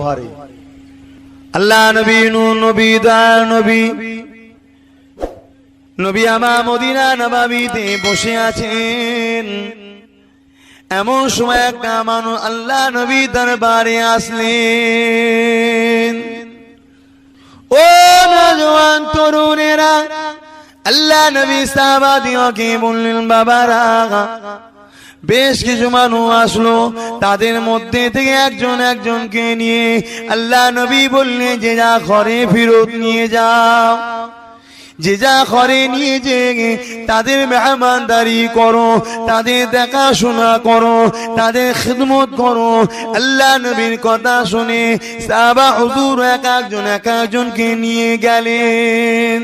ঘরে। আল্লাহ নবী নূর নবী দয়ার নবী নবী আমার মদিনা নববীতে বসে আছেন। এমন সময় একটা মানুষ আল্লাহ নবী দরবারে আসলেন। ও নওজোয়ান তরুণেরা, আল্লাহ নবী সাহাবাদিওকে বললেন, বাবারা বেশ কিছু মানুষ আসলো, তাদের মধ্যে থেকে একজনকে নিয়ে আল্লাহ নবী বললেন যে যা ঘরে ফেরত নিয়ে যাও, যে যা ঘরে নিয়ে যে তাদের মেহমানদারি করো, তাদের দেখাশোনা করো, তাদের খিদমত করো। আল্লাহ নবীর কথা শুনে সাহাবা হুজুর এক একজনকে নিয়ে গেলেন।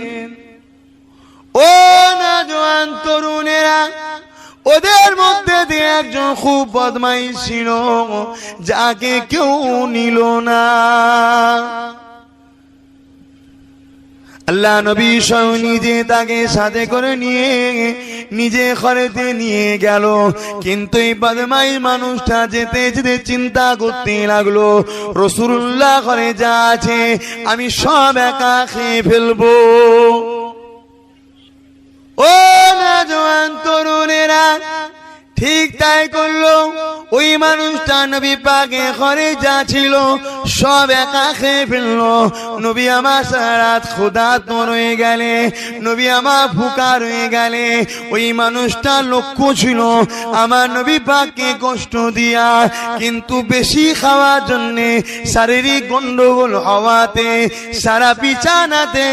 ও নওজোয়ান তরুণেরা, ওদের মধ্যে দিয়ে একজন খুব বদমাইশ ছিল, যাকে কেউ নিল না। আল্লাহ নবী স্বয়ং নিজে তাকে সাথে করে নিয়ে নিজে ঘরেতে নিয়ে গেল। কিন্তু এই বদমাইশ মানুষটা যেতে যেতে চিন্তা করতে লাগলো, রাসূলুল্লাহ ঘরে যা আছে আমি সব একা খেয়ে ফেলবো। ও নওজোয়ান তরুণেরা, ঠিক তাই করলো। ওই মানুষটা নবী পাকের ঘরে যা ছিল সব একা খেয়ে ফেললো। নবী আমার সারাত ক্ষুধার্ত রয়ে গেলে, নবী আমার ভুকা রয়ে গেলে। ওই মানুষটা লক্ষ্য ছিল আমার নবী পাককে কষ্ট দিয়া, কিন্তু বেশি খাওয়ার জন্যে শারীরিক গন্ডগোল হওয়াতে সারা বিছানাতে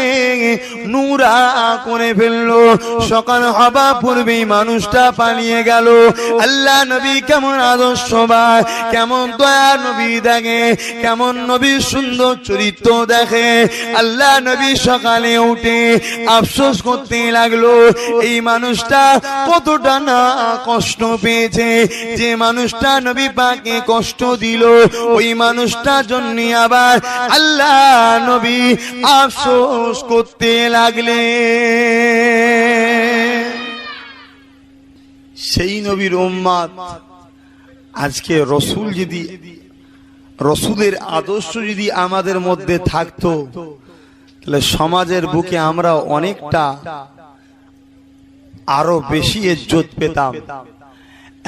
নোংরা করে ফেললো। সকাল হবা পূর্বেই মানুষটা পালিয়ে গেল। আল্লাহ নবী কেমন আদর্শবান, কেমন দয়া নবী দেখে, কেমন নবীর সুন্দর চরিত্র দেখে। আল্লাহ নবী সকালে উঠে আফসোস করতে লাগলো, এই মানুষটা কতটা না কষ্ট পেয়েছে। যে মানুষটা নবী পাকে কষ্ট দিল, ওই মানুষটার জন্য আবার আল্লাহ নবী আফসোস করতে লাগলে। সেই নবীর উম্মত আজকে রসুলের আদর্শ যদি আমাদের মধ্যে থাকতো, তাহলে সমাজের বুকে আমরা অনেকটা আরো বেশি ইজ্জত পেতাম।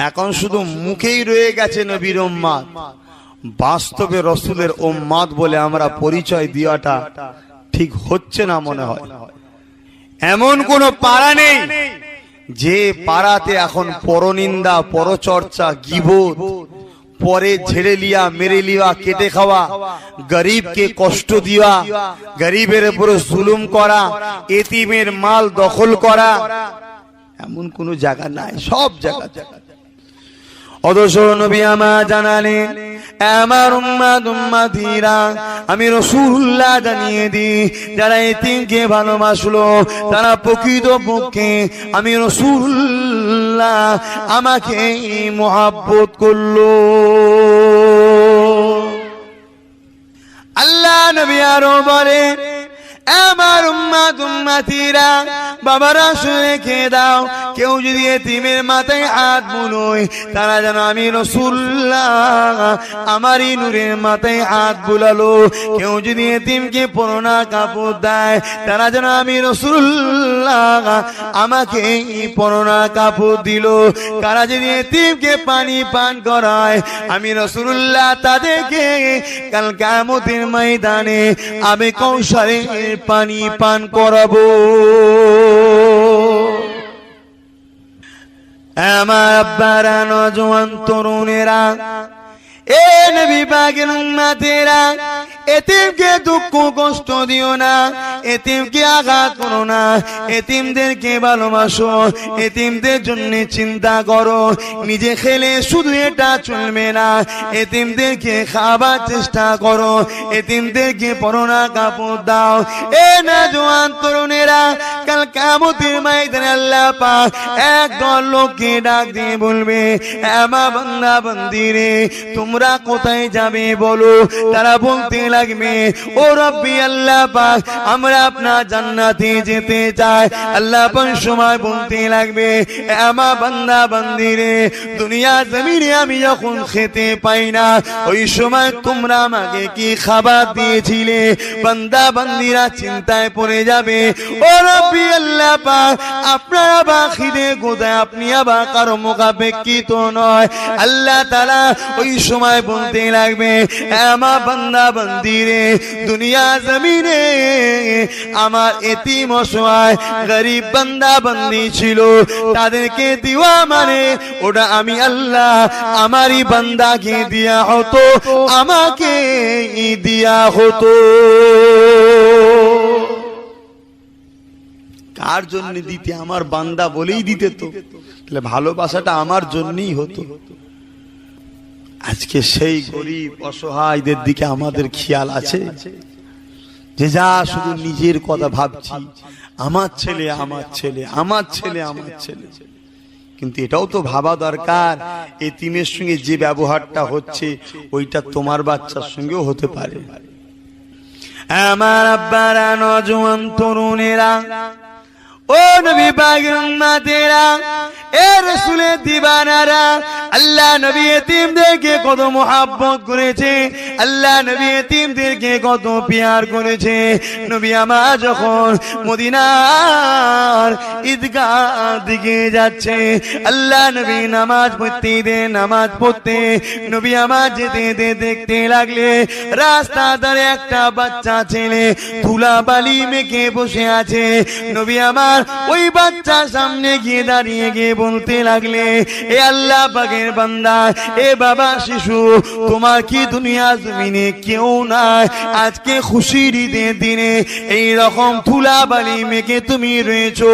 এখন শুধু মুখেই রয়ে গেছে নবীর উম্মত, বাস্তবে রসুলের উম্মত বলে আমরা পরিচয় দেওয়াটা ঠিক হচ্ছে না মনে হয়। এমন কোন পাড়া নেই যে পাড়াতে এখন পরনিন্দা, পরচর্চা, গীবত, পরে ঝেড়ে লিয়া, মেরে লিয়া, কেটে খাওয়া, গরিবকে কষ্ট দেওয়া, গরিবের উপরে জুলুম করা, এতিমের মাল দখল করা, এমন কোন জায়গা নাই, সব জায়গা। অথচ নবী আমার জানালেন, আমার উম্মতীরা আমি রাসূলুল্লাহ জানিয়ে দিই, যারা এতিমকে ভালোবাসলো তারা প্রকৃতপক্ষে আমি রাসূলুল্লাহ আমাকে মহব্বত করলো। আল্লাহ নবী আরো বলেন, আমার উম্মতীরা বাবারা শুনে রেখে দাও, কেউ যদি এতিমের মাথায় হাত বুলোয় তারা যেন আমি রাসূলুল্লাহ আমারই নূরের মাথায় হাত বুলালো। কেউ যদি এতিমকে পুরোনা কাপড় দেয় তারা যেন আমি রাসূলুল্লাহ আমাকে পুরোনা কাপড় দিল। কারা যদি এতিমকে পানি পান করায় আমি রাসূলুল্লাহ তাদেরকে কাল কিয়ামতের ময়দানে আমি কৌশলের পানি পান করাবো। আমার আব্বারা, নওজোয়ান তরুণেরা, এ নবী পাকের উম্মতেরা, এতিমকে দুঃখ কষ্ট দিও না, এতিমকে আঘাত করো না, এতিমদেরকে ভালোবাসো, এতিমদের জন্য চিন্তা করো। নিজে খেলে শুধু এটা চলবে না, এতিমদেরকে খাবার চেষ্টা করো, এতিমদেরকে পরোনা কাপড় দাও। এ নওজোয়ান তরুণেরা, কাল কিয়ামতের ময়দানে আল্লাহ পাক একদল লোককে ডাক দিয়ে বলবে, আমার বান্দা বান্দিরে তোমরা কোথায় যাবে বলো? তারা বলতে লাগবে, ও রব্বি আল্লাহ পাক আমরা আমরা আপনার জান্নাতে যেতে চাই। আল্লাহ পাক সময় বলতে লাগবে, আমার বান্দা বান্দিরে, দুনিয়া জমিনে আমি যখন খেতে পাই না, ওই সময় তোমরা আমাকে কি খাবার দিয়েছিলে? বান্দা বান্দিরা চিন্তায় পড়ে যাবে, ও রব্বি আল্লাহ পাক, আপনারা বা খিদে গোদায় আপনি আবার কারো মুখাপেক্ষিত নয়। আল্লাহ তাআলা ওই সময় বলতে লাগবে, আমার বান্দা বান্দিরে, দুনিয়া জমিনে আমার এতিম অসহায় গরিব বান্দা বান্দি ছিল, তাদেরকে দিওয়া মানে ওটা আমি আল্লাহ আমারই বান্দাকে দিয়া হতো, আমাকে দিয়া হতো। কার জন্য দিতে? আমার বান্দা বলেই দিতে, তো তাহলে ভালোবাসাটা আমার জন্যই হতো। আজকে সেই গরিব অসহায়দের দিকে আমাদের খেয়াল আছে? যে যা শুধু নিজের কথা ভাবছি, আমার ছেলে আমার ছেলে আমার ছেলে আমার ছেলে। কিন্তু এটাও তো ভাবা দরকার, এতিমের সঙ্গে যে ব্যবহারটা হচ্ছে ওইটা তোমার বাচ্চার সঙ্গেও হতে পারে। আমার আব্বারা, নওজোয়ান তরুণেরা, ও নবী পাকের উম্মতেরা, এ রাসূলের দিওয়ানারা, আল্লাহ নবী এতিমদেরকে কত মুহাব্বত করেছে, আল্লাহ নবী এতিমদেরকে কত প্যার করেছে। নবী আমার যখন মদিনার ঈদগাহ দিকে যাচ্ছে, আল্লাহ নবী নামাজ পড়তে দেন, নামাজ পড়তে নবী আমার যেতে দেখতে লাগলে রাস্তা ধারে একটা বাচ্চা ছেলে ধুলাবালি মেখে বসে আছে। নবী আমার ওই বাচ্চার সামনে গিয়ে দাঁড়িয়ে গিয়ে বলতে লাগলে, এ আল্লাহ পাকের বান্দা, এ বাবা শিশু, তোমার কি দুনিয়া জমিনে কেউ নাই? আজকে খুশির ঈদের দিনে এই রকম ধুলাবালি মেখে তুমি রয়েছো।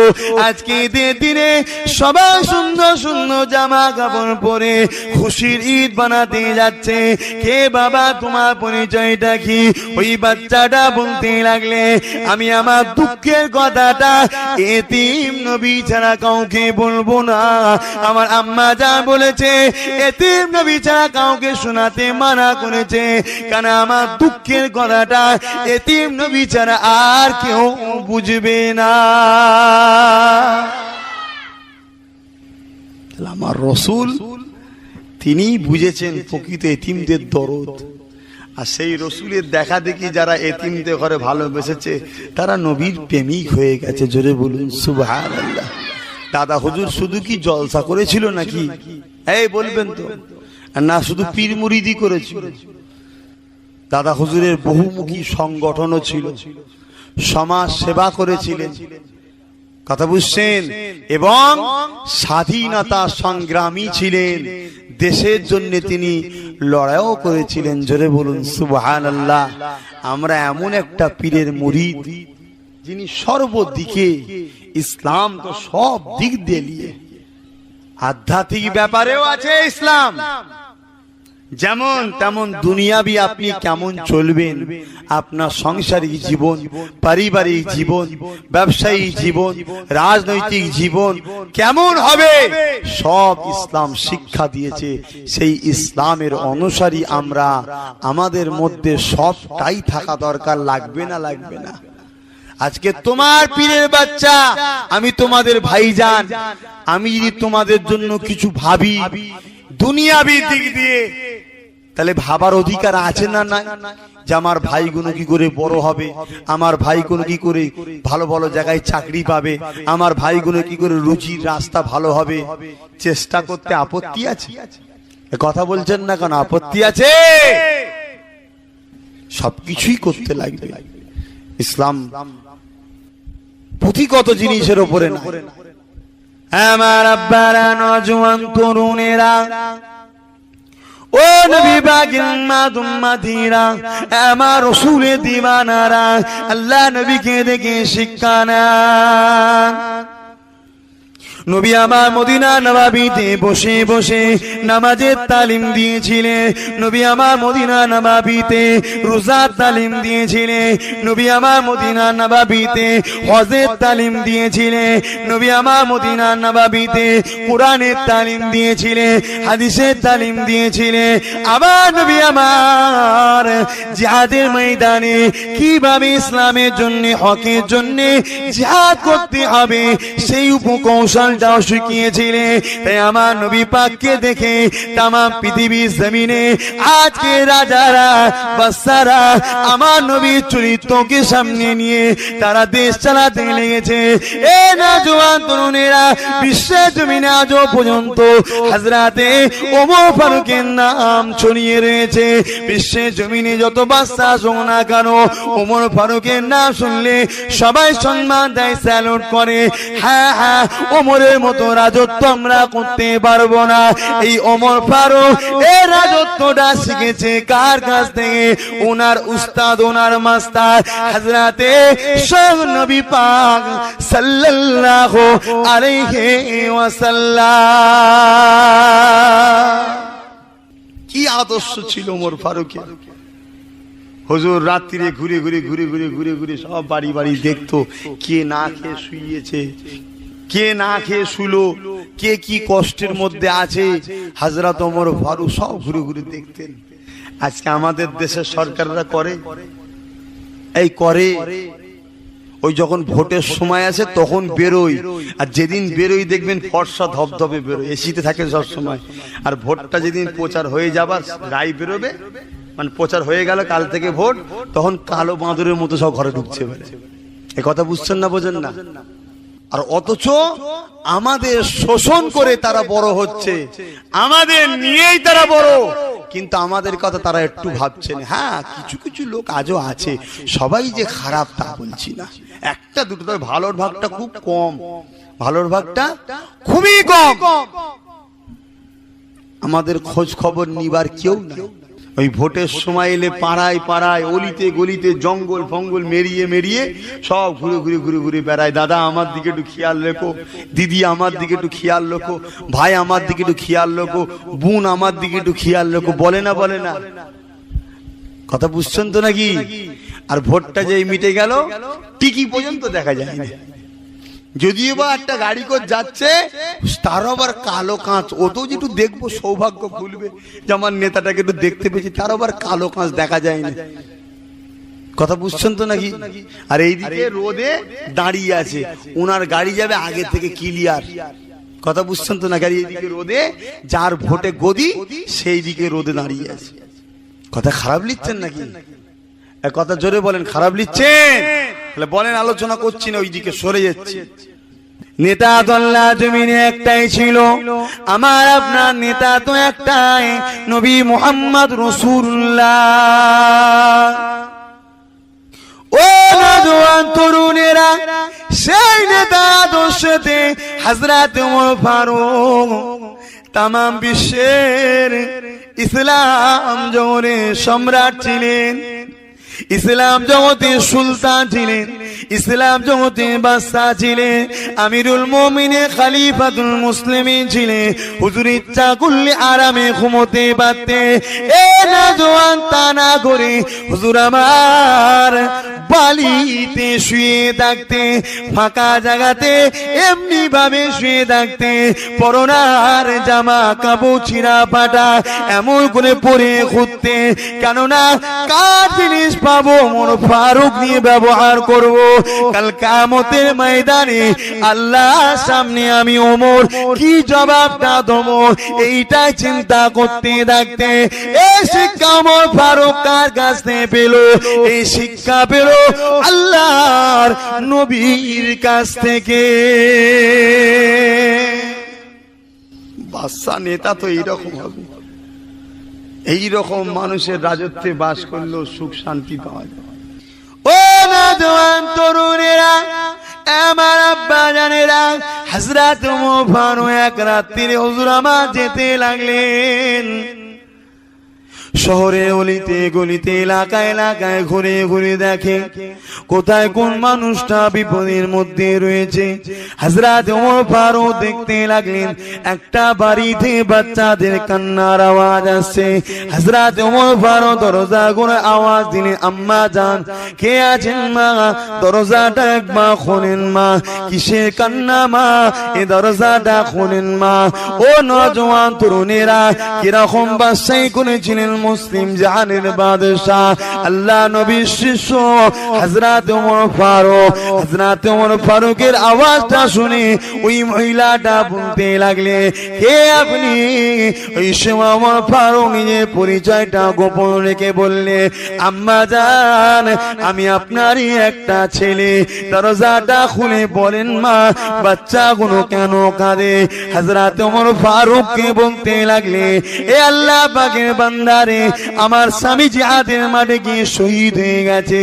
আজকে ঈদের দিনে সবাই সুন্দর সুন্দর জামা কাপড় পরে খুশির ঈদ বানাতে যাচ্ছে। কে বাবা, তোমার পরিচয়টা কি? ওই বাচ্চাটা বলতে লাগলে, আমি আমার দুঃখের কথাটা এতিম নবী ছাড়া কাউকে বলবো না। আমার আম্মা যা বলেছে, এতিম নবী ছাড়া কাউকে শোনাতে মানা করেছে, কারণ আমার দুঃখের কথাটা এতিম নবী ছাড়া আর কেউ বুঝবে না। আমার রাসূল তিনি বুঝেছেন প্রকৃত এতিমদের দরদ। আর সেই রসুলের দেখা দেখি যারা এতিমদের ঘরে ভালোবেসেছে তারা নবীর প্রেমিক হয়ে গেছে। জোরে বলুন সুবহানাল্লাহ। দাদা হুজুর শুধু কি জলসা করেছিল নাকি? এই বলবেন তো না, শুধু পীর মুরিদি করেছিল। দাদা হুজুরের বহুমুখী সংগঠনও ছিল, সমাজ সেবা করেছিলেন, কথা বুঝছেন, এবং স্বাধীনতা সংগ্রামী ছিলেন। দেশের জন্য তিনি লড়াইও করেছিলেন। জোরে বলুন সুবহানাল্লাহ। আমরা এমন একটা পীরের মুরিদ যিনি সর্বদিকে, ইসলাম তো সব দিক দিয়ে নিয়ে, আধ্যাত্মিক ব্যাপারেও আছে ইসলাম, যেমন তেমন দুনিয়াবি আপনি কেমন চলবেন, আপনার সাংসারিক জীবন, পারিবারিক জীবন, ব্যবসায়িক জীবন, রাজনৈতিক জীবন কেমন হবে, সব ইসলাম শিক্ষা দিয়েছে। সেই ইসলামের অনুসারী আমরা, আমাদের মধ্যে সবটাই থাকা দরকার। লাগবে না? লাগবে না? আজকে তোমার পীরের বাচ্চা, আমি তোমাদের ভাইজান, আমি যদি তোমাদের জন্য কিছু ভাবি দুনিয়াবি দিক দিয়ে, তাহলে ভাবার অধিকার আছে না নাই? যে আমার ভাইগুলো কি করে বড় হবে, আমার ভাইগুলো কি করে ভালো ভালো জায়গায় চাকরি পাবে, আমার ভাইগুলো কি করে রুজির রাস্তা ভালো হবে, চেষ্টা করতে আপত্তি আছে? কথা বলছেন না কেন? আপত্তি আছে? সবকিছুই করতে লাগবে। ইসলাম পুঁথিগত জিনিসের উপরে না। আমার আব্বারা, নওজোয়ান তরুণেরা, ও নবী পাকের উম্মত-উম্মতীরা, আমার রাসূলের দিওয়ানারা, আল্লাহ নবীকে দেখে শিক্ষা নেন। নবী আমার মদিনা নবাবিতে বসে বসে নামাজের তালিম দিয়েছিলেন। নবী আমার মদিনা নবাবিতে রোজার তালিম দিয়েছিলেন। নবী আমার মদিনা নবাবিতে হজের তালিম দিয়েছিলেন। নবী আমার মদিনা নবাবিতে কোরআনের তালিম দিয়েছিলেন, হাদিসের তালিম দিয়েছিলেন। আবার নবী আমার জিহাদের ময়দানে কিভাবে ইসলামের জন্য, হকের জন্য জিহাদ করতে হবে সেই উপকৌশলটাও শিখিয়েছিলেন। তাই আমার নবী পাককে দেখে তাম পৃথিবীর জমিনে আজকে রাজারা বাদশারা আমার নবীর চরিত্রকে সামনে নিয়ে তারা দেশ চালাতে লেগেছে। এ নওজোয়ান তরুণেরা, বিশ্বের জমিনে আজও পর্যন্ত হযরতে ওমর ফারুকের নাম ছড়িয়ে রয়েছে। বিশ্বের জমিনে যত বাদশা আসুক না কেন, ওমর ফারুকের নাম শুনলে সবাই সম্মান দেয়, স্যালুট করে। হ্যাঁ হ্যাঁ, ওমরের মতো রাজত্ব আমরা করতে পারবো না। এই ওমর ফারুক এই রাজত্বটা শিখেছে কার কাছ থেকে? ওনার উস্তাদ, ওনার মাস্টার হযরতে নবী পাক সাল্লাল্লাহু আলাইহি ওয়াসাল্লাম। কি আদর্শ ছিল ওমর ফারুকের। হুজুর রাত্রিরে ঘুরে ঘুরে ঘুরে ঘুরে ঘুরে ঘুরে সব বাড়ি বাড়ি দেখতো কে না খেয়ে শুইয়েছে, কে না খেয়ে শুলো, কে কি কষ্টের মধ্যে আছে। হযরত ওমর ফারুক সব ঘুরে ঘুরে দেখতেন। আজকে আমাদের দেশের সরকাররা করে, এই করে ওই যখন ভোটের সময় আসে তখন বেরোয়, আর যেদিন বেরোয় দেখবেন ফর্সা ধবধবে বেরোয়, এসিতে থাকে সব সময়। আর ভোটটা যেদিন প্রচার হয়ে যাবার রায় বেরোবে, মানে প্রচার হয়ে গেল কাল থেকে ভোট, তখন কালো বাঁদরের মতো সব ঘরে ঢুকছে বেড়ে। এ কথা বুঝছেন না, বোঝেন না? আর অথচ আমাদের শোষণ করে তারা বড় হচ্ছে, আমাদের নিয়েই তারা বড়, কিন্তু আমাদের কথা তারা একটু ভাবছেন। হ্যাঁ, কিছু কিছু লোক আজও আছে, সবাই যে খারাপ তা বলছি না, একটা দুটো, তবে ভালোর ভাগটা খুব কম, ভালোর ভাগটা খুবই কম। আমাদের খোঁজ খবর নিবার কেউ না। ওই ভোটের সময় এলে পাড়ায় পাড়ায়, অলিতে গলিতে, জঙ্গল ফঙ্গল মেরিয়ে মেরিয়ে সব ঘুরে ঘুরে ঘুরে ঘুরে বেড়ায়। দাদা আমার দিকে একটু খেয়াল রেখো, দিদি আমার দিকে একটু খেয়াল রেখো, ভাই আমার দিকে একটু খেয়াল রেখো, বোন আমার দিকে একটু খেয়াল রেখো। বলে না, বলে না? কথা বুঝছেন তো নাকি? আর ভোটটা যে মিটে গেল, টিকি পর্যন্ত দেখা যায় না। যদিও বা একটা গাড়ি করে যাচ্ছে, তার আবার কালো কাঁচ। ও তো যেটু দেখবো সৌভাগ্য খুলবে যে আমার নেতাটাকে একটু দেখতে পেয়েছি, তার আবার কালো কাঁচ দেখা যায় না। কথা বুঝছেন তো নাকি? আর এইদিকে রোদে দাঁড়িয়ে আছে, ওনার গাড়ি যাবে আগে থেকে ক্লিয়ার। কথা বুঝছেন তো না? গাড়ি এইদিকে রোদে, যার ভোটে গদি সেই দিকে রোদে দাঁড়িয়ে আছে। কথা খারাপ লিখছেন নাকি? কথা জোরে বলেন, খারাপ লিখছেন? বলেন, আলোচনা করছি না, ওইদিকে সরে যাচ্ছে। নেতা তো আল্লাহ জমিনে একটাই ছিল, আমার আপনার নেতা তো একটাই, নবী মুহাম্মদ রাসূলুল্লাহ। ও নওজোয়ান তরুণেরা, সেই নেতা আদর্শতে হযরত ওমর ফারুক তাম বিশ্বের ইসলাম জগতে সম্রাট ছিলেন, ইসলাম জগতে সুলতান ছিলেন, ইসলাম জগতে বাদশা ছিলেন, আমিরুল মুমিনিন খলিফাতুল মুসলিমিন ছিলেন। হুজুর ইচ্ছা করলে আরামে ঘুমোতে পারতেন। এ নওজোয়ান তা না করে হুজুর আমার বালিতে শুয়ে থাকতে, ফাঁকা জায়গাতে এমনি ভাবে শুয়ে থাকতে, পরনার জামা কাপড় ছিঁড়া ফাটা এমন করে পরে ঘুরতে। কেননা কার জিনিস পাবো, ওমর ফারুক নিয়ে ব্যবহার করব। কাল কিয়ামতের ময়দানে আল্লাহর সামনে আমি ওমর কি জবাবটা দেবো, এইটাই চিন্তা করতে থাকতে। এই শিক্ষা ওমর ফারুক কার কাছ থেকে পেল? এই শিক্ষা পেল আল্লাহর নবীর কাছ থেকে। বাদশা নেতা তো এইরকম হবে, এইরকম মানুষের রাজত্বে বাস করলেও সুখ শান্তি পাওয়া যায়। ও নওজোয়ান তরুণেরা, আমার আব্বা জানেরা, হযরত ওমর ফারুক এক রাত্রিরে হুজুর আমার যেতে লাগলেন। শহরে অলিতে গলিতে এলাকায় এলাকায় ঘুরে ঘুরে দেখে কোথায় কোন মানুষটা বিপদের মধ্যে রয়েছে। হযরত ওমর ফারুক দেখতে লাগলেন একটা বাড়িতে বাচ্চাদের কান্নার আওয়াজ আসছে। হযরত ওমর ফারুক দরজা করে আওয়াজ দিলেন, আম্মা জান কে আছেন মা? দরজাটা একবার খোলেন মা। কিসের কান্না মা? এই দরজাটা খোলেন মা। ও নওজোয়ান তরুণেরা, কিরকম বাদশাহী করেছিলেন মুসলিম জাহানের বাদশাহ আল্লাহ নবীর শিষ্য হযরত ওমর ফারুক। হযরত ওমর ফারুকের আওয়াজটা শুনে ওই মহিলাটা বলতে লাগলে, কে আপনি? ওই সময় ওমর ফারুক নিজের পরিচয়টা গোপন রেখে বললে, আম্মা জান আমি আপনারই একটা ছেলে। দরজাটা খুলে বলেন মা, বাচ্চাগুলো কেন কাঁদে? হযরত ওমর ফারুককে বলতে লাগলে, এ আল্লাহ পাকের বান্দারে, আমার স্বামী জিহাদের মাঠে গিয়ে শহীদ হয়ে গেছে।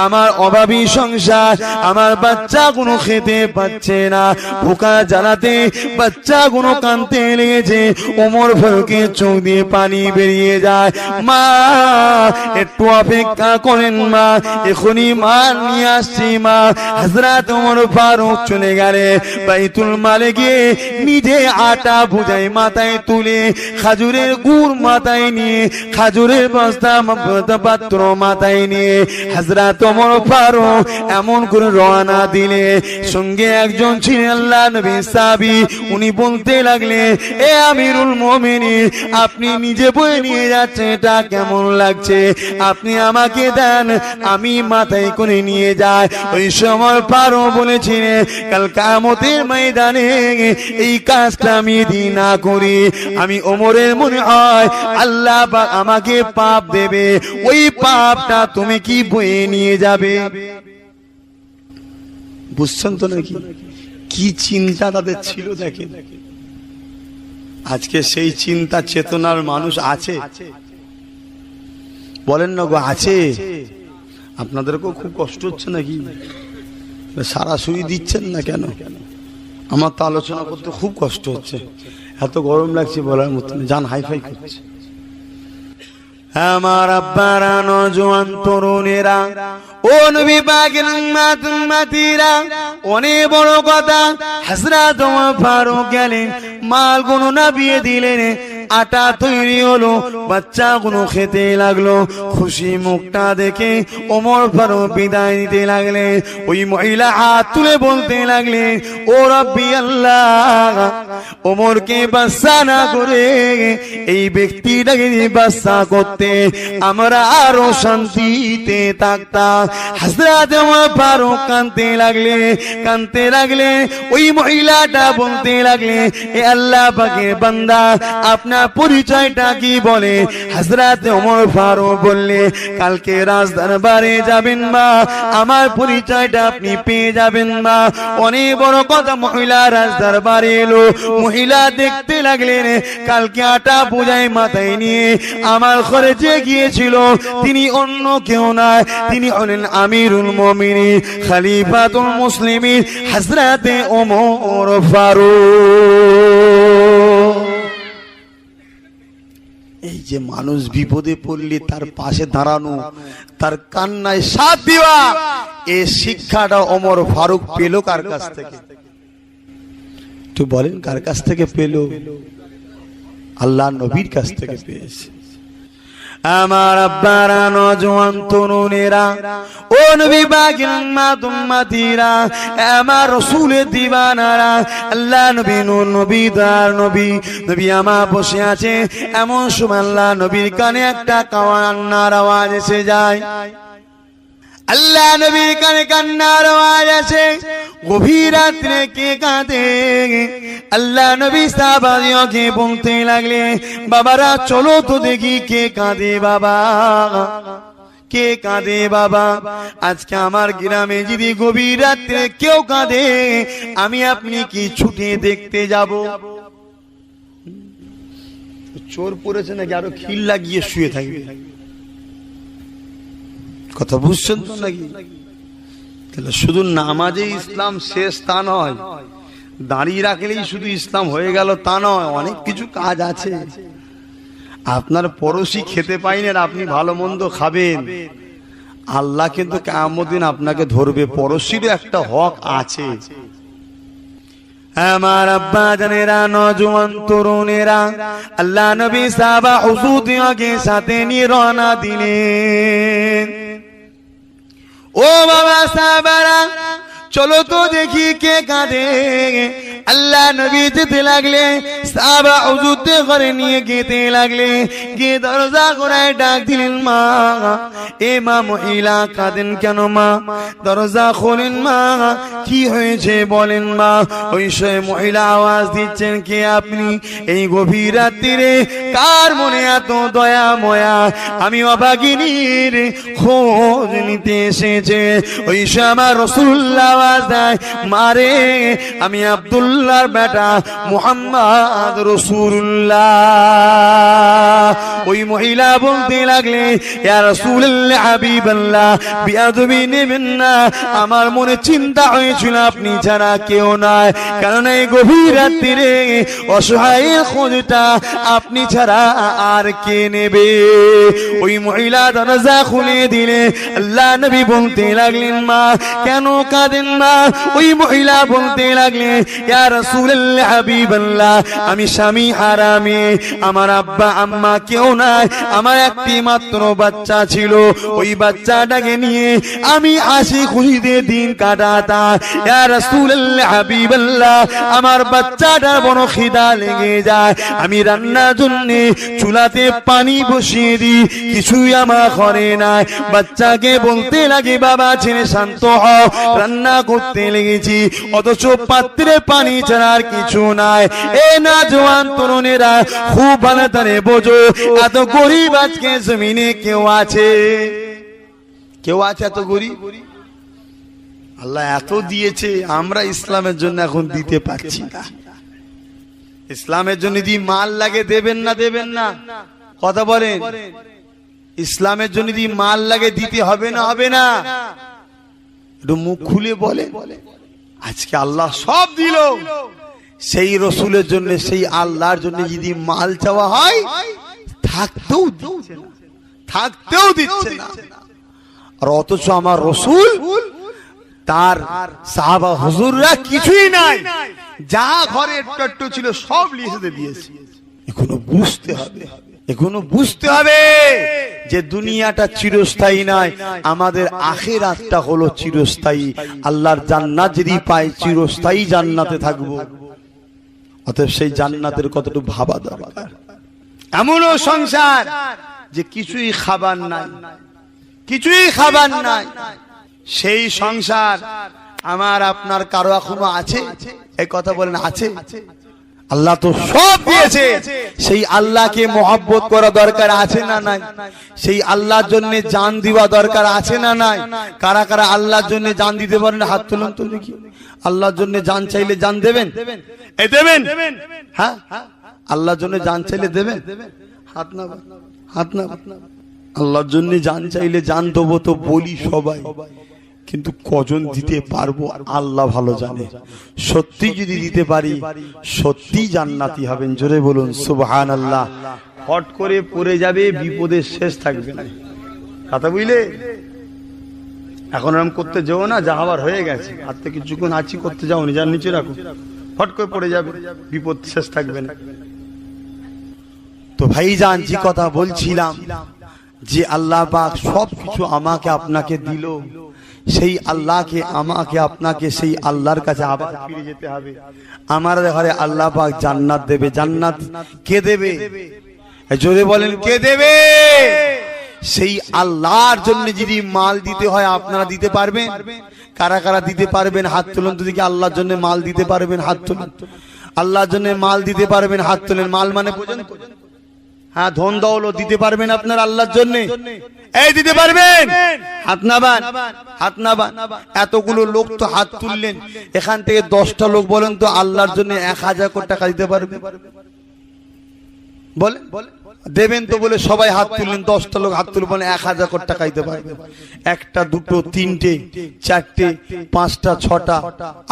আমার অভাবী সংসার, আমার বাচ্চাগুলো খেতে পাচ্ছে না, ভুকা জ্বালাতে বাচ্চাগুলো কাঁদতে লেগেছে। ওমর ফারুকের চোখ দিয়ে পানি বেরিয়ে যায়। মা একটু অপেক্ষা করেন মা, এখনই মা নিয়ে আসছি মা। হযরত ওমর ফারুক চলে গেলে বাইতুল মালে গিয়ে নিজে আটা ভুজাই মাথায় তুলে, খাজুরের গুড় মাথায় নিয়ে, খাজুরের বস্তা পাত্র মাথায় নিয়ে হযরত ওমর ফারুক এমন করে রওনা দিলে। সঙ্গে একজন ছিলেন আল্লাহ নবী সাহাবী, উনি বলতে লাগলে, এ আমিরুল মুমিনিন আপনি নিজে বয়ে নিয়ে যাচ্ছেন, এটা কেমন লাগছে? আপনি আমাকে দেন, আমি মাথায় করে নিয়ে যাই। ওই সময় ফারুক বলেছিলেন, কাল কিয়ামতের ময়দানে এই কাজটা আমি যদি না করি, আমি ওমরের মনে হয় আল্লাহ পাক আমাকে পাপ দেবে, ওই পাপটা তুমি কি বয়ে নিয়ে যাবে? বুঝছেন তো নাকি কি চিন্তা তাদের ছিল? দেখেন আজকে সেই চিন্তা চেতনার মানুষ আছে? বলেন না গো, আছে? আপনাদেরকেও খুব কষ্ট হচ্ছে নাকি? সরাসরি দিচ্ছেন না কেন? আমার তো আলোচনা করতে খুব কষ্ট হচ্ছে, এত গরম লাগছে বলার মতো, জান হাইফাই করছে। আমার আব্বারা, নওজোয়ান তরুণেরা, ও নবী পাকের উম্মতিরা, অনেক বড় কথা। হযরত ওমর ফারুক গেলেন, মালগুলো নাবিয়ে দিলেন, আটা তৈরি হলো, বাচ্চাগুলো খেতে লাগলো। খুশি মুখটা দেখে ওমর ফারুক বিদায় নিতে লাগলে। ওই মহিলা হাত তুলে বলতে লাগলে, ও রব্বি আল্লাহ, ওমরকে বাদশা না করে এই ব্যক্তিটাকে বাদশা করতে আমরা আরো শান্তিতে থাকতাম। হযরত ওমর ফারুক কাঁদতে লাগলে, কাঁদতে লাগলে। ওই মহিলাটা বলতে লাগলে, এ আল্লাহ পাকের বান্দা আপনার পরিচয়টা কি বলে? হযরত ওমর ফারুক বললে, কালকে রাজদরবারে যাবেন মা, আমার পরিচয়টা আপনি পেয়ে যাবেন মা। অনেক বড় কথা। মহিলা রাজদরবারে এলো, মহিলা দেখতে লাগলেন, কালকে আটা বোঝাই মাথায় নিয়ে আমার ঘরে যে গিয়েছিল তিনি অন্য কেউ নয়, তিনি হলেন আমিরুল মুমিনিন, খলিফাতুল মুসলিমিন, হযরত ওমর ফারুক। এই যে মানুষ বিপদে পড়লে তার পাশে দাঁড়ানো, তার কান্নায় সাথ দেওয়া, এই শিক্ষাটা ওমর ফারুক পেল কার কাছ থেকে? একটু বলেন, কার কাছ থেকে পেল? আল্লাহ নবীর কাছ থেকে পেয়েছে। আমার আব্বারা, নওজোয়ান তরুণেরা, ও নবী পাকের উম্মতিরা, আমার রাসূলের দিওয়ানারা, আল্লাহ নবী নূর নবী দার নবী, নবী আমার বসে আছে। এমন সময় আল্লাহ নবীর কানে একটা কান্নার আওয়াজ এসে যায়। আল্লাহ নবীর কানে কান্নার আওয়াজ আসে। গভীর রাত্রে কে কাঁদে? আল্লাহ নবী সাহাবাদেরকে বলতে লাগলে, বাবারা চলো তো দেখি কে কাঁদে বাবা, কে কাঁদে বাবা। আজকে আমার গ্রামে যদি গভীর রাত্রে কেউ কাঁদে, আমি আপনি কি ছুটে দেখতে যাব? চোর পড়েছে নাকি আরো খিল লাগিয়ে শুয়ে থাকবে? কথা বুঝছেন তো নাকি? তাহলে শুধু নামাজে ইসলাম শেষ তা নয়, দাঁড়িয়ে রাখলেই শুধু ইসলাম হয়ে গেল তা নয়, অনেক কিছু কাজ আছে। আপনার পড়োশি খেতে পাইনি আর আপনি ভালো মন্দ খাবেন, আল্লাহ কিন্তু কিয়ামত দিন আপনাকে ধরবে। পড়োশিরও একটা হক আছে। আমার আব্বা জানেরা, নওজোয়ান তরুণেরা, আল্লাহ নবী সাহাবা হুজুরকে সাথে নিয়ে রওনা দিলেন। ও বাবা সাহাবারা, চলো তো দেখি কে কাঁদে। আল্লাহ নবী যেতে লাগলে, সাহাবা হুজুরকে ঘরে নিয়ে যেতে লাগলে, গিয়ে দরজা করে ডাক দিলেন, মা, এ মা, মহিলা কাঁদেন কেন মা? দরজা খোলেন মা, কি হয়েছে বলেন মা। ওই সে মহিলা আওয়াজ দিচ্ছেন, কে আপনি? এই গভীর রাত্রিরে কার মনে এত দয়া ময়া? আমি অভাগিনীর খোঁজ নিতে এসেছে। ওই সে আমার রাসূলুল্লাহ আওয়াজ দেয়, মারে, আমি আব্দুল্লাহর বেটা মুহাম্মদ রাসূলুল্লাহ। ওই মহিলা বলতে লাগলে, ইয়া রাসূলুল্লাহ, হাবিবাল্লাহ, বিয়াদবি নেবেন না, আমার মনে চিন্তা হয়েছিল আপনি ছাড়া কেউ নাই, কারণ এই গভীর রাত্রিরে অসহায়ের খোঁজটা আপনি ছাড়া আর কে নেবে? ওই মহিলা দরজা খুলে দিলে। আল্লাহ নবী বলতে লাগলেন, মা, কেন কাঁদেন মা? ওই মহিলা বলতে লাগলেন, ইয়া রাসূলুল্লাহ, হাবিবাল্লাহ, আমি স্বামী হারামে, আমার আব্বা আম্মা কেউ নাই, আমার একটি মাত্র বাচ্চা ছিল, ওই বাচ্চাটাকে নিয়ে আমি হাসি খুশিতে দিন কাটাতাম। ইয়া রাসূলুল্লাহ, হাবিবাল্লাহ, আমার বাচ্চাটার বড় খিদা লেগে যায়, আমি রান্নার জন্য চুলাতে পানি বসিয়ে দিই, কিছুই আমার ঘরে নাই। বাচ্চাকে বলতে লাগে, বাবা ছেলে শান্ত হও, রান্না করতে লেগেছি, অথচ পাত্রে পানি ছাড়া আর কিছু নাই। এ না জওয়ান তরুণেরা, খুব ভালো করে বোঝো, এত গরিব আজকে জমিনে কেউ আছে? কেউ আছে এত গরিব? আল্লাহ এত দিয়েছে, আমরা ইসলামের জন্য এখন দিতে পারছি না। ইসলামের জন্য যদি মাল লাগে, দেবেন না দেবেন না? কথা বলেন, ইসলামের জন্য যদি মাল লাগে দিতে হবে না হবে না? একটু মুখ খুলে বলে। আজকে আল্লাহ সব দিল, সেই রসুলের জন্য, সেই আল্লাহর জন্য যদি মাল চাওয়া হয়, থাকতেও দিচ্ছে না, থাকতেও দিচ্ছে না। আর অথচ আমার রসুল, তার সাহাবা হুজুররা কিছুই নাই, যা ঘরে একটু ছিল সব লিখে দিয়েছে। এখনো বুঝতে হবে, এখনো বুঝতে হবে যে দুনিয়াটা চিরস্থায়ী নয়, আমাদের আখিরাতটা হলো চিরস্থায়ী। আল্লাহর জান্নাত যদি পাই, চিরস্থায়ী জান্নাতে থাকবো। অতএব সেই জান্নাতের কতটুকু ভাবা দরকার। এমনও সংসার যে কিছুই খাবার নাই, কিছুই খাবার নাই, সেই সংসার আমার আপনার কারো এখনো আছে? এই কথা বলেন, আছে? আল্লাহ তো সব দিয়েছে, সেই আল্লাহকে মহব্বত করা দরকার আছে না নাই? সেই আল্লাহর জন্য জান দেওয়া দরকার আছে না নাই? কারা কারা আল্লাহর জন্য জান দিতে পারেন? হাত তুলুন তো দেখি। আল্লাহর জন্য জান চাইলে জান দেবেন? এই দেবেন? হ্যাঁ, আল্লাহর জন্য জান চাইলে দেবেন? হাত না, হাত না। আল্লাহর জন্য জান চাইলে জান দেবো তো বলি সবাই, কিন্তু কজন দিতে পারবো আল্লাহ ভালো জানে। সত্যি যদি দিতে পারি, সত্যি জান্নাতি হবেন। জোরে বলুন সুবহানাল্লাহ। হট করে পড়ে যাবে, বিপদের শেষ থাকবে না। কথা বুঝলে? এখন এরকম করতে যাও না, যা হবার হয়ে গেছে, আর তো কিছুক্ষণ আছি, করতে যাও, নিজের নিচে রাখো, হট করে পড়ে যাবে, বিপদ শেষ থাকবে না। তো ভাইজান, যে কথা বলছিলাম, যে আল্লাহ পাক সবকিছু আমাকে আপনাকে দিল, সেই আল্লাহকে, আমাকে আপনাকে সেই আল্লাহর কাছে আবার ফিরে যেতে হবে। আমার ঘরে আল্লাহ পাক জান্নাত দেবে। জান্নাত কে দেবে? জোরে বলেন, কে দেবে? সেই আল্লাহর জন্য যদি মাল দিতে হয়, আপনারা দিতে পারবেন? কারা কারা দিতে পারবেন হাত তুলুন তো দেখি। আল্লাহর জন্য মাল দিতে পারবেন? হাত তুলুন। আল্লাহর জন্য মাল দিতে পারবেন? হাত তুলেন। মাল মানে বোঝেন? হ্যাঁ, ধন দৌলত দিতে পারবেন আপনার আল্লাহর জন্য? এই দিতে পারবেন? হাত নাবান, হাত নাবান। এতগুলো লোক তো হাত তুললেন, এখান থেকে 10টা লোক বলেন তো আল্লাহর জন্য 1000 কোটি টাকা দিতে পারবে? বলেন দেবেন তো? বলে সবাই হাত তুললেন, 10টা লোক হাত তুলে বলেন 1000 কোটি টাকা দিতে পারবে। একটা, দুটো, তিনটে, চারটে, 5টা, 6টা,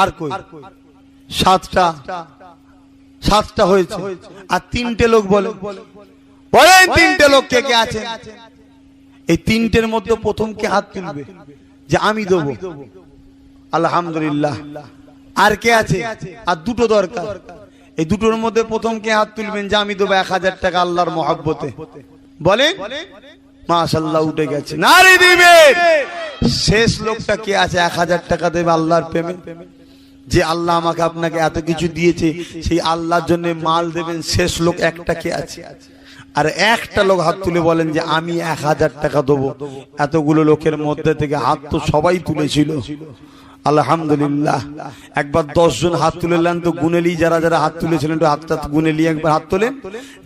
আর কই 7টা হয়েছে। আর 3টে লোক বলে বলেন তিনটে লোক কে কে আছে? এই তিনটের মধ্যে প্রথম কে হাত তুলবে যে আমি দেবো? আলহামদুলিল্লাহ। আর কে আছে? আর দুটো দরকার। এই দুটোর মধ্যে প্রথম কে হাত তুলবেন যে আমি দেবো 1000 টাকা আল্লাহর মহব্বতে? বলেন। মাশাআল্লাহ, উঠে গেছে, নারী দিবে। শেষ লোকটা কে আছে 1000 টাকা দেবে আল্লাহর প্রেমে? যে আল্লাহ আমাকে আপনাকে এত কিছু দিয়েছে, সেই আল্লাহর জন্য মাল দেবেন, শেষ লোক একটা কে আছে? আর একটা লোক হাত তুলে বলেন যে আমি 1000 টাকা দেবো। এতগুলো লোকের মধ্যে থেকে হাত তো সবাই তুলেছিল, আলহামদুলিল্লাহ। একবার 10 জন হাত তুলেলেন তো গুনেলি, যারা যারা হাত তুলেছিলেন তো হাতটা গুনেলি, একবার হাত তোলেন।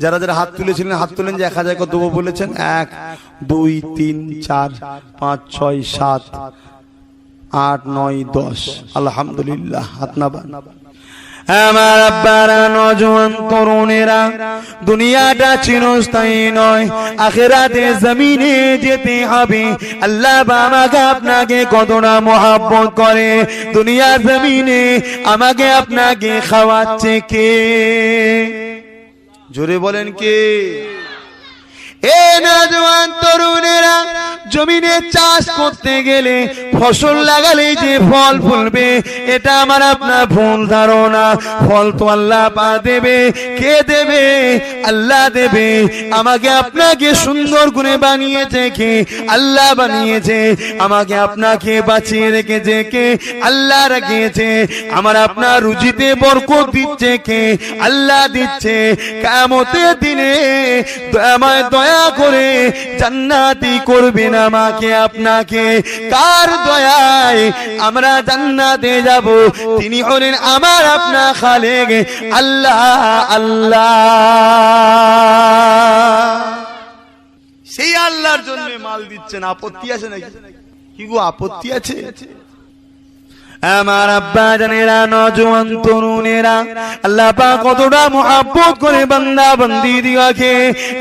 যারা যারা হাত তুলেছিলেন হাত তোলেন যে 1000 টাকা দেবো বলেছেন। 1 2 3 4 5 6 7 8 9 10, আলহামদুলিল্লাহ। হাত নাবান। আমার আব্বারা, নওজোয়ান তরুণেরা, দুনিয়াটা চিরস্থায়ী নয়, আখিরাতে জমিনে যেতে হবে। আল্লাহ আমাকে আপনাকে কতটা মহব্বত করে, দুনিয়ার জমিনে আমাকে আপনাকে খাওয়াচ্ছে কে? জোরে বলেন কে? এ নওজোয়ান তরুণেরা, জমিনে চাষ করতে গেলে, ফসল লাগালে যে ফল ফলবে, এটা আমার আপনার ভুল ধারণা। ফল তো আল্লাহ পা দেবে। কে দেবে? আল্লাহ দেবে। আমাকে আপনাকে সুন্দর করে বানিয়েছে কে? আল্লাহ বানিয়েছে। আমাকে আপনাকে বাঁচিয়ে রেখেছে কে? আল্লাহ রেখেছে। আমার আপনার রুজিতে বরকত দিচ্ছে কে? আল্লাহ দিচ্ছে। কিয়ামতের দিনে আমায় দয়া করে জান্নাতি করবেন আমাকে আপনাকে। কার দয়ায় আমরা জান্নাতে যাব? তিনি হলেন আমার আপনার খালেক আল্লাহ। আল্লাহ, সেই আল্লাহর জন্য মাল দিচ্ছেন। আপত্তি আছে নাকি? কি গো, আপত্তি আছে? আমার আব্বা জানেরা, নওজোয়ান তরুণেরা, আল্লাহ পাক কতটা মহব্বত করে বান্দা বান্দি দিওয়াকে।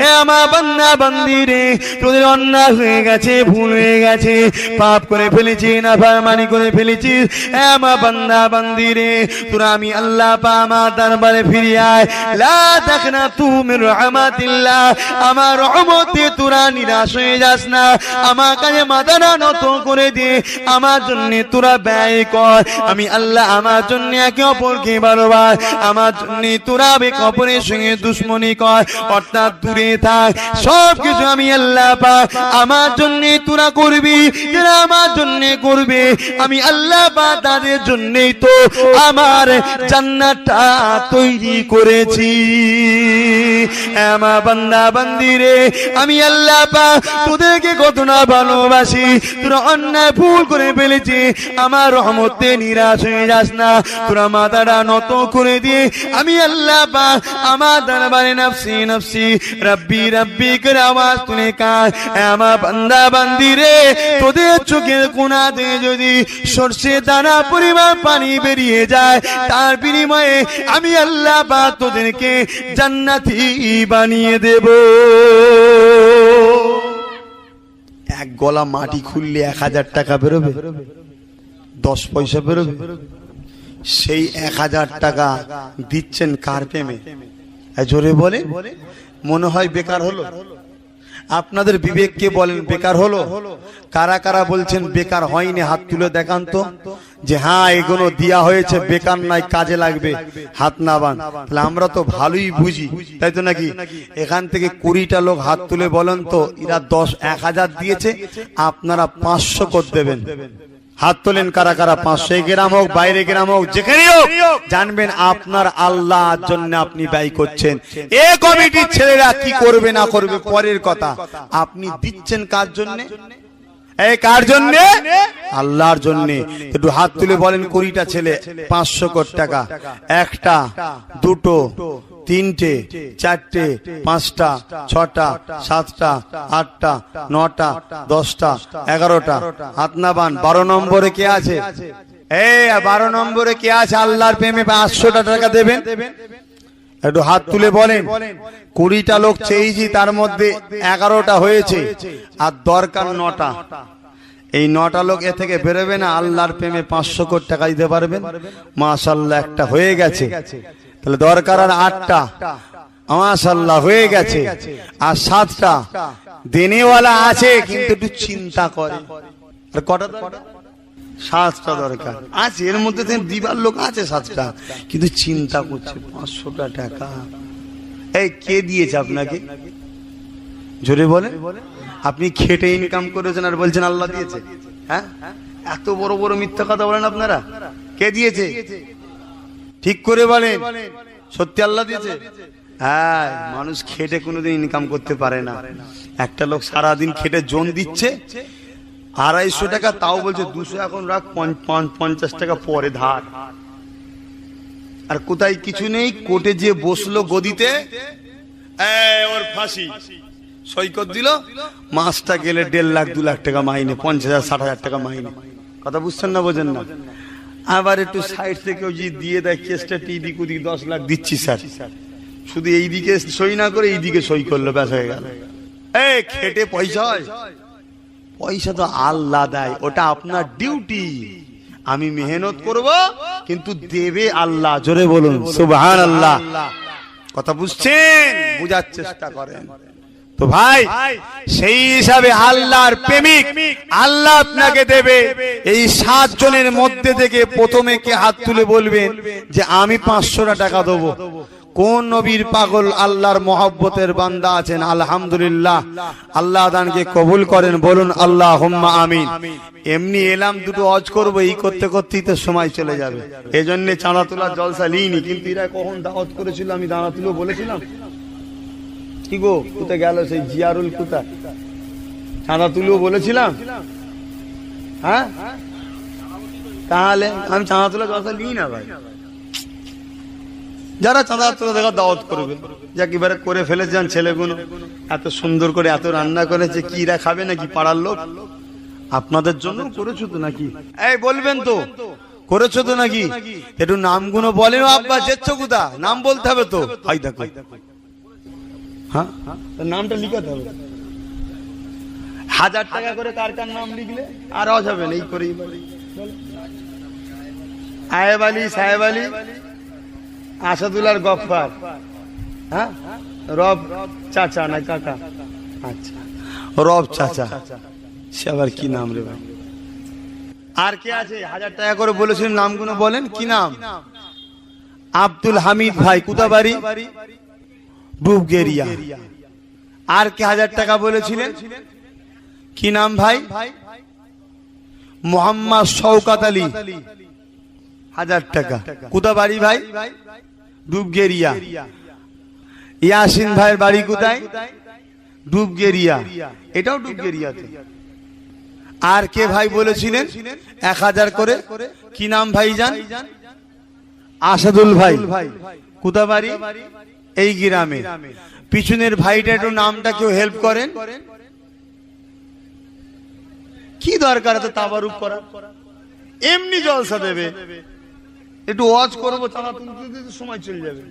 এ আমার বান্দা বান্দি রে, তোদের অন্যায় হয়ে গেছে, ভুল হয়ে গেছে, পাপ করে ফেলেছি, নাফরমানি করে ফেলেছি। এ আমার বান্দা বান্দি রে, তোরা আমি আল্লাহ পাক আমার দরবারে ফিরে আয়। লা তাকনাতু মির রাহমাতিল্লাহ, আমার রহমতে তোরা নিরাশ হয়ে যাস না। আমার কাছে মাথাটা নত করে দে, আমার জন্য তোরা ব্যয় কর। আমি আল্লাহ আমার জন্য একে অপরকে ভালোবাস। আমার জন্য তোরা একে অপরের সঙ্গে দুশ্মনী কর, অর্থাৎ দূরে থাক। সব কিছু আমি আল্লাহ পাক আমার জন্য তোরা করবি। যারা আমার জন্য করবে, আমি আল্লাহ পাক তাদের জন্যই তো আমার জান্নাতটা তৈরি করেছি। আমার বান্দা বান্দি রে, আমি আল্লাহ পাক তোদেরকে কত না ভালোবাসি। তোরা অন্যায় ভুল করে ফেলেছি, আমার রহমতে নিরাশ হয়ে যাস না। তোরা মাথাটা নত করে দিয়ে আমি আল্লাহ পাক আমার দরবারে নফসি নফসি রব্বি রব্বি করে আওয়াজ তুলে কাঁদ। আমার বান্দা বান্দি রে, তোদের চোখের কোণাতে যদি সরষে দানা পরিমাণ পানি বেরিয়ে যায়, তার বিনিময়ে আমি আল্লাহ পাক তোদেরকে জান্নাতি বানিয়ে দেব। এক গলা মাটি খুললে 1000 টাকা বেরোবে, 10 পয়সা বেরোবে। সেই 1000 টাকা দিচ্ছেন কার প্রেমে? জোরে বলে। মনে হয় বেকার হলো? আপনাদের বিবেককে বলেন বেকার হলো? কারা কারা বলছেন বেকার হয়নি? হাত তুলে দেখান তো, যে হ্যাঁ এগুলো দেয়া হয়েছে, বেকার নাই, কাজে লাগবে। হাত নাবান। তাহলে আমরা তো ভালোই বুঝি, তাই তো নাকি? এখান থেকে 20টা লোক হাত তুলে বলেন তো, এরা 1000 দিয়েছে, আপনারা 500 করে দেবেন। হাত তোলেন কারা কারা? 500 গ্রাম হোক, বাইরে গ্রাম হোক, যেখানেই হোক, জানবেন আপনার আল্লাহর জন্য আপনি ব্যয় করছেন। এই কমিটির ছেলেরা কি করবে না করবে পরের কথা, আপনি দিচ্ছেন কার জন্য? এই কার জন্য? আল্লাহর জন্য। একটু হাত তুলে বলেন 20টা ছেলে 500 কোটি টাকা। 1টা, 2টো, 3টে, 4টে, 5টা, 6টা, 7টা, 8টা, 9টা, 10টা, 11টা। হাত না বান। 12 নম্বরে কে আছে? এই 12 নম্বরে কে আছে? আল্লাহর প্রেমে 500 টাকা দেবেন। একটু হাত তুলে বলেন। 20টা লোক চেয়েছি, তার মধ্যে 11টা হয়েছে, আর দরকার 9টা। এই 9টা লোক এ থেকে বেরোবে না, আল্লাহর প্রেমে 500 কোটি টাকা দিতে পারবেন। মাশাআল্লাহ, একটা হয়ে গেছে। তাহলে দরকার আর 8টা। মাশাআল্লাহ হয়ে গেছে। আর 7টা দেনেওয়ালা আছে কিন্তু একটু চিন্তা করে। আর কটা দরকার? 7টা দরকার আছে, এর মধ্যে দিবার লোক আছে 7টা, কিন্তু চিন্তা করছে 500টা টাকা। এই কে দিয়েছে আপনাকে? জোরে বলে। আপনি খেটে ইনকাম করেছেন আর বলছেন আল্লাহ দিয়েছে? হ্যাঁ, এত বড় বড় মিথ্যা কথা বলেন আপনারা। কে দিয়েছে? ঠিক করে বলেন, সত্যি আল্লাহ দিয়েছে? হ্যাঁ, মানুষ খেটে কোনোদিন ইনকাম করতে পারে না। একটা লোক সারাদিন খেটে জন দিচ্ছে 250 টাকা, তাও বলছে 200 এখন রাখ, 50 টাকা পরে ধার। আর কোথায় কিছু নেই, কোর্টে যে বসলো গদিতে, ওর ফাঁসি সৈকত দিল, মাসটা গেলে 1.5 লাখ 2 লাখ টাকা মাইনে, 50,000 60,000 টাকা মাইনে। কথা বুঝছেন না বোঝেন না? আবার একটু সাইড থেকেও যে দিয়ে দেয় কেসটা, এদিক ওদিক 10 লাখ দিচ্ছি স্যার, শুধু এইদিকে সই না করে এইদিকে সই করলো, ব্যাস হয়ে গেল। এই খেটে পয়সা হয়? পয়সা তো আল্লাহ দেয়, ওটা আপনার ডিউটি। আমি মেহনত করব, কিন্তু দেবে আল্লাহ। জোরে বলুন সুবহানাল্লাহ। কথা বুঝছেন? বুঝার চেষ্টা করেন। তো ভাই, সেই হিসাবে আল্লাহর প্রেমিক, আল্লাহ আপনাকে দেবে। এই 7 জনের মধ্যে থেকে প্রথমে কে হাত তুলে বলবেন যে আমি 500 টাকা দেবো? কোন নবীর পাগল আল্লাহর মহব্বতের বান্দা আছেন? আলহামদুলিল্লাহ, আল্লাহ দানকে কবুল করেন, বলুন আল্লাহুম্মা আমিন। এমনি এলাম দুটো হজ করবো, এই করতে করতেই তো সময় চলে যাবে। এই জন্য চাঁদা তোলার জলসা লিইনি। কিন্তু এরা কখন দাওয়াত করেছিল, আমি দাঁড়া তুলো বলেছিলাম? কি গো, কোথায় গেল সেই জিয়ারুল? কোথায় চাঁদা তুলো বলেছিলাম? হ্যাঁ, তাহলে আমি চাঁদা তোলা জলসা লিই না ভাই। যারা চাঁদা তোলা দেখা দাওয়াত করবে, যাক এবারে করে ফেলেছেন ছেলেগুলো, এত সুন্দর করে এত রান্না করেছে, কি রা খাবে নাকি পাড়ার লোক? আপনাদের জন্য করেছো তো নাকি? এই বলবেন তো করেছো তো নাকি? একটু নামগুলো বলেন। আব্বা যেচ্ছ কোথা, নাম বলতে হবে তো। হাই দেখো, হ্যাঁ, নামটা লিখাতে হবে। 1000 টাকা করে কার কার নাম লিখলে আর আওয়াজ হবে না। এই করেই আয়েব আলী, সাহেব আলী, আসাদুল্লাহ গফফার, হ্যাঁ, রব চাচা না কাকা? আচ্ছা, রব চাচা। সে আবার কি নাম রে ভাই? আর কে আছে 1000 টাকা করে বলেছিলেন? নামগুলো বলেন। কি নাম? আব্দুল হামিদ ভাই, কোথা বাড়ি? ডুবগেরিয়া। আর কে 1000 টাকা বলেছিলেন? কি নাম ভাই? মোহাম্মদ শওকত আলী, 1000 টাকা। কোথা বাড়ি ভাই? ডুবগেরিয়া। ইয়াসিন ভাইয়ের বাড়ি কোথায়? ডুবগেরিয়া। এটাও ডুবগেরিয়াতে। আর কে ভাই বলেছিলেন 1000 করে? কি নাম ভাই জান? আসাদুল ভাই। কোথা বাড়ি? এই গ্রামে। পিছনের ভাইটা একটু নামটা কেউ হেল্প করেন। কি দরকার এত তাবারুক করা? এমনি জলসা দেবে, একটু ওয়াজ করবো, চাঁদা তুলতে সময় চলে যাবে।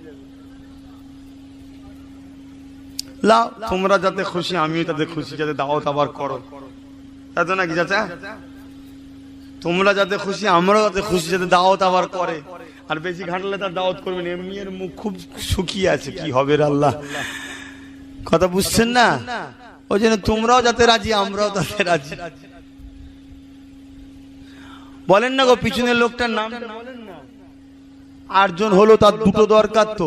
লাও, তোমরা যাতে খুশি আমিও তাতে খুশি, যাতে দাওয়াত আবার করো, তাই তো নাকি চাচা? তোমরা যাতে খুশি আমরাও যাতে খুশি, যাতে দাওয়াত আবার করে। আর বেশি ঘাটলে তার দাওয়াত করবেন। এমনি এর মুখ খুব শুকিয়ে আছে, কি হবে আল্লাহ। কথা বুঝছেন না? ওই জন্য তোমরাও যাতে রাজি আমরাও তাতে রাজি। বলেন না গো, পিছনের লোকটার নাম বলেন না। 8 জন হলো, তার 2টো দরকার তো।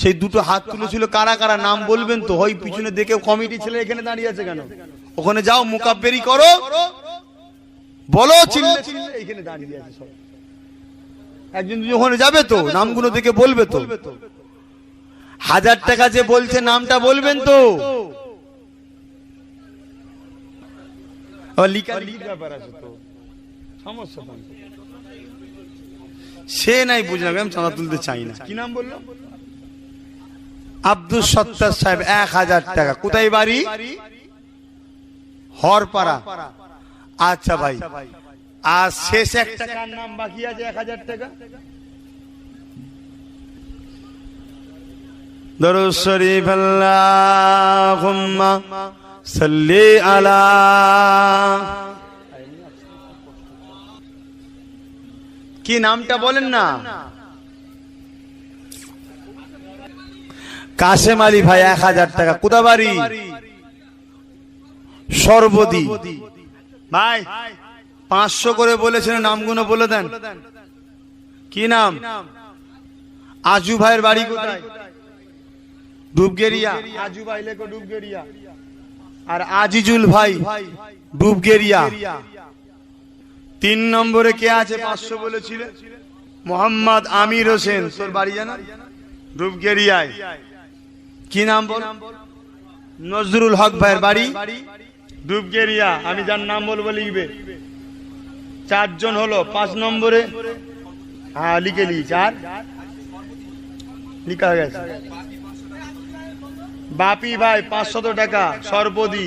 সেই 2টো হাত তুলেছিল কারা কারা নাম বলবেন তো? হয় পিছনে দেখে কমিটি ছেলে এখানে দাঁড়িয়ে আছে কেন? ওখানে যাও, মুকাব্বেরি করো, বলো চিল্লে চিল্লে এখানে দাঁড়িয়ে আছে সব। একজন ওখানে যাবে তো, নামগুলো দেখে বলবে তো। 1000 টাকা যে বলছে নামটা বলবেন তো। লিখা লিখির ব্যাপার আছে তো, সমস্যা তো। সে নাই বুঝলাম, আমি চাঁদা তুলতে চাই না। কি নাম বললো? আব্দুল সত্তার সাহেব, 1000 টাকা। কোথায় বাড়ি? হরপাড়া। আচ্ছা ভাই, আর শেষ একটা কার নাম বাকি আছে 1000 টাকা? দরুদ শরীফ আল্লাহুম্মা সাল্লি আলা। কি নামটা বলেন না? কাশেম আলী ভাই 1000 টাকা। কোথা বাড়ি? সর্বদি ভাই 500 করে বলেছেন, নামগুলো বলে দেন। কি নাম? আজু ভাইয়ের বাড়ি কোথায়? ডুবগেরিয়া। আজু ভাই লেখো ডুবগেরিয়া। আর আজিজুল ভাই ডুবগেরিয়া। 3 নম্বরে কে আছে 500 বলেছিল? মোহাম্মদ আমির হোসেন। তোর বাড়ি জানা? ডুবগেরিয়ায়। কি নাম বল? নজরুল হক ভাইয়ের বাড়ি ডুবগেরিয়া। আমি যার নাম বলবো লিখবে। 4 জন হলো। 5 নম্বরে হ্যাঁ লিখে নি। 4 লিখা গেছে। বাপি ভাই 500 টাকা সর্বদি।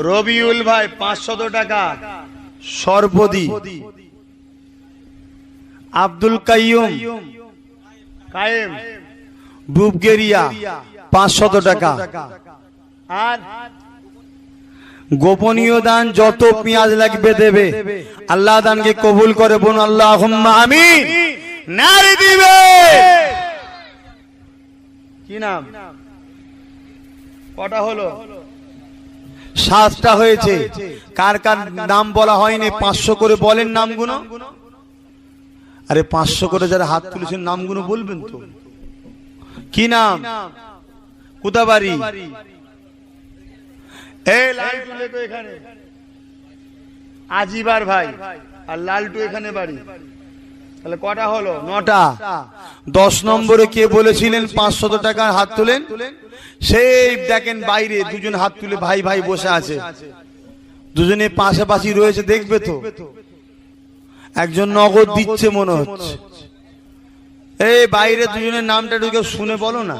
রবিউল ভাই 500 টাকা সর্বদি। আব্দুল কাইয়ুম কায়েম ডুবগেরিয়া 500 টাকা। আর গোপনীয় দান যত পেঁয়াজ লাগবে দেবে। আল্লাহ দানকে কবুল করে বলুন আল্লাহুম্মা আমিন। নারে দিবে। কি নাম? কটা হলো? 7টা হয়েছে। কার কার নাম বলা হয়নি 500 করে বলেন নামগুলো। আরে 500 করে যারা হাত তুলেছেন নামগুলো বলবেন তো। কি নাম? কোথা বাড়ি? এই লালটু লেখো এখানে। আজিবার ভাই। আর লালটু এখানে বাড়ি। তাহলে কটা হলো? 9টা। 10 নম্বরে কে বলেছিলেন 500 টাকার হাত তুলেন? সেই দেখেন বাইরে দুজন হাত তুলে ভাই ভাই বসে আছে। দুজনে পাশাপাশি রয়েছে, দেখবে তো। একজন নগদ দিচ্ছে মনে হচ্ছে। এই বাইরে দুজনের নামটা ঢুকে শুনে বলো না।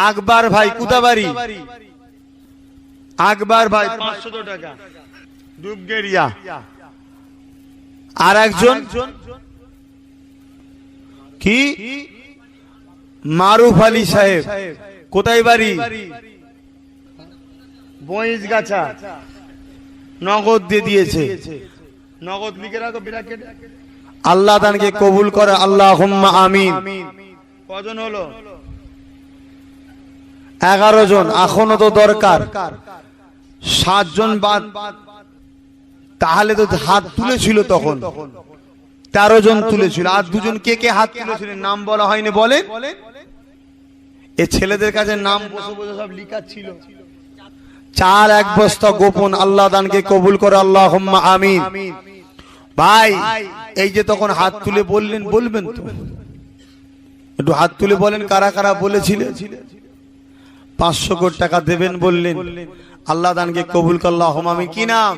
আকবর ভাই কোথা বাড়ি? আকবর ভাই 500 টাকা ডুবগেরিয়া। আর একজন কি? মারুফ আলী সাহেব কোথায় বাড়ি? বইজগাছা। নগদ দিয়ে দিয়েছে। নগদ লিখে রাখো ব্র্যাকেট। আল্লাহ দানকে কবুল করে আল্লাহুম্মা আমিন। কজন হলো? 11 জন। এখনো তো দরকার 7 জন বাদ। তাহলে তো হাত তুলেছিল তখন 13 জন তুলেছিল। আর দুজন কে কে হাত তুলেছিলেন নাম বলা হয়নি বলেন। এ ছেলেদের কাছে নাম বসে বসে সব লিখা ছিল। 4 1 বস্তা গোপন। আল্লাহ দানকে কবুল করে আল্লাহুম্মা আমিন। ভাই এই যে তখন হাত তুলে বললেন, বলবেন তো একটু হাত তুলে বলেন কারা কারা বলেছিলেন 500 কোটি টাকা দেবেন বললেন। আল্লাহ দানকে কবুল করে আল্লাহুম্মা আমিন। কি নাম?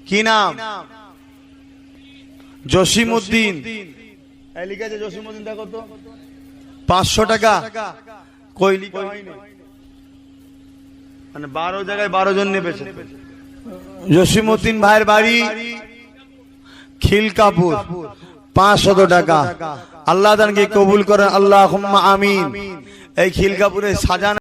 কি নাম? জসিমউদ্দিন। এই লিখেছে জসিমউদ্দিন, দেখো তো 500 টাকা। কই লিখা হয়নি, মানে 12 জায়গায় 12 জন নেবেছে। জসিমউদ্দিন ভাইয়ের বাড়ি খিলকাপুর 500 টাকা। আল্লাহ দানকে কবুল করেন আল্লাহুম্মা আমিন। এই খিলকাপুরে সাজানো